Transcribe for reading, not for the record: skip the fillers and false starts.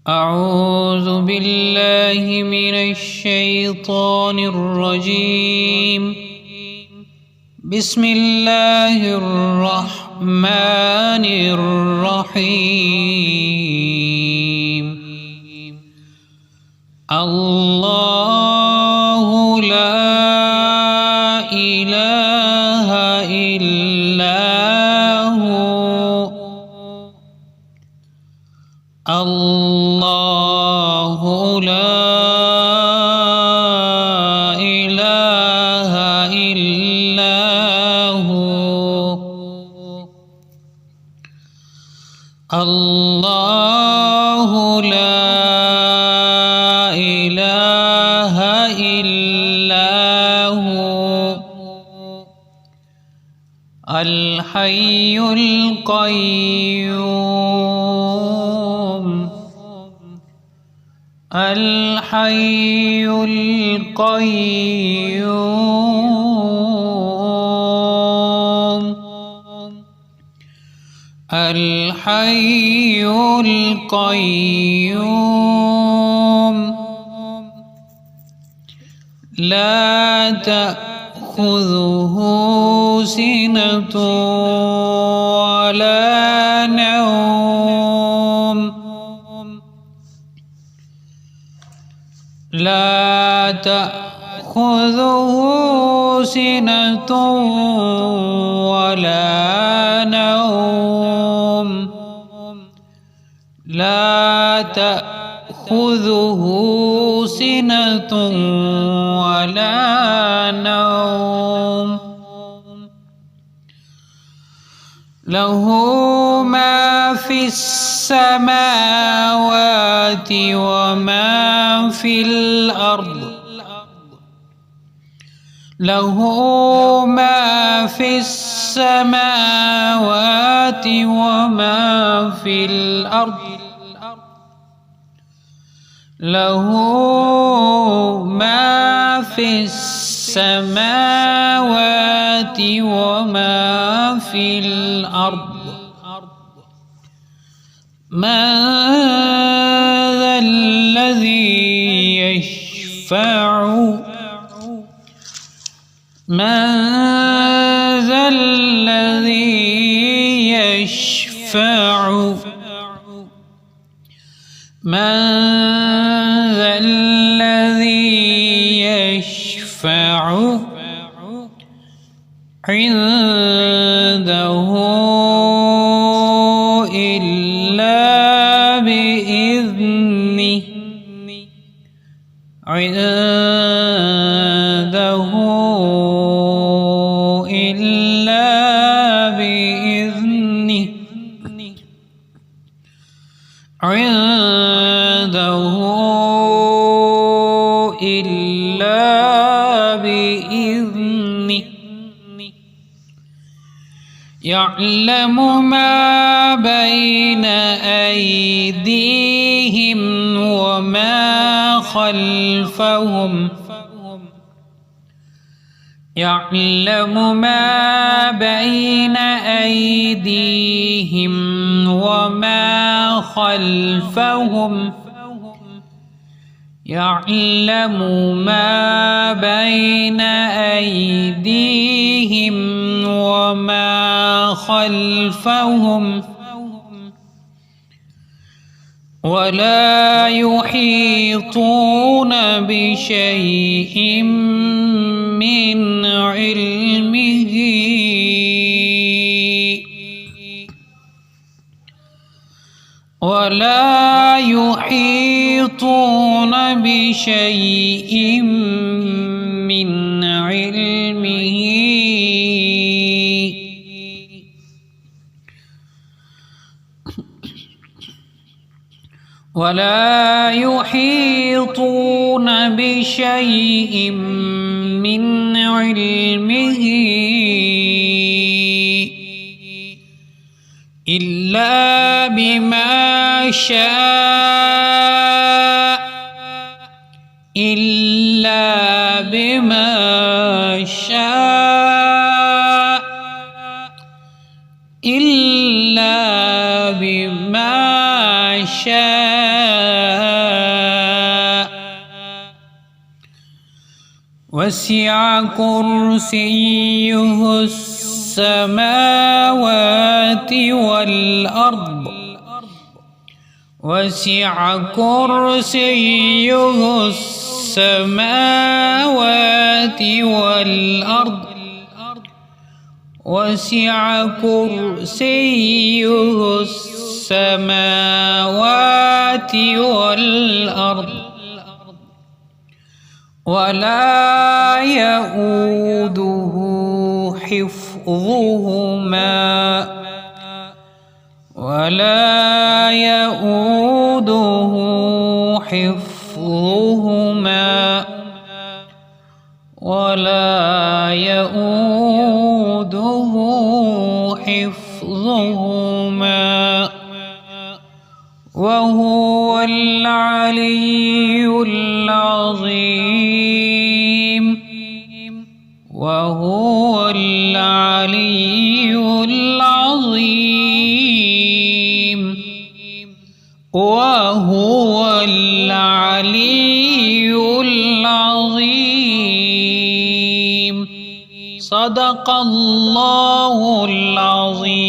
أعوذ بالله من الشيطان الرجيم. بسم الله الرحمن الرحيم. الله لا إله إلا هو. الله لا إله إلا هو. الله لا إله إلا هو. الحي القيوم. الحي القيوم. الحي القيوم. لا تأخذه سنة ولا نوم. لا تأخذه سنة ولا نوم. لا تأخذه سنة ولا نوم. له ما في السماوات وما في الأرض. له ما في السماوات وما في الأرض. له ما في السماوات وما في الأرض. من ذا الذي يشفع. من ذا الذي يشفع. من ذا الذي يشفع عنده إلا بإذنه. عنده إلا بإذنه. عنده إلا بإذنه. يعلم ما بين أيديهم وما خلفهم. يعلم ما بين أيديهم وما خلفهم. يعلم ما بين أيديهم وما خلفهم. ولا يحيطون بشيء من علمه ولا يحيطون بشيء من علمه ولا يحيطون بشيء من علمه إلا بما شاء. إلا بما شاء. إلا بما شاء. وسع كرسيه السماوات والأرض وسع كرسيه السماوات والأرض وسع كرسيه السماوات والأرض ولا يؤوده حفظهما ولا يؤوده حفظهما ولا يؤوده حفظهما وهو العلي العظيم وهو العلي العظيم وهو العلي العظيم صدق الله العظيم.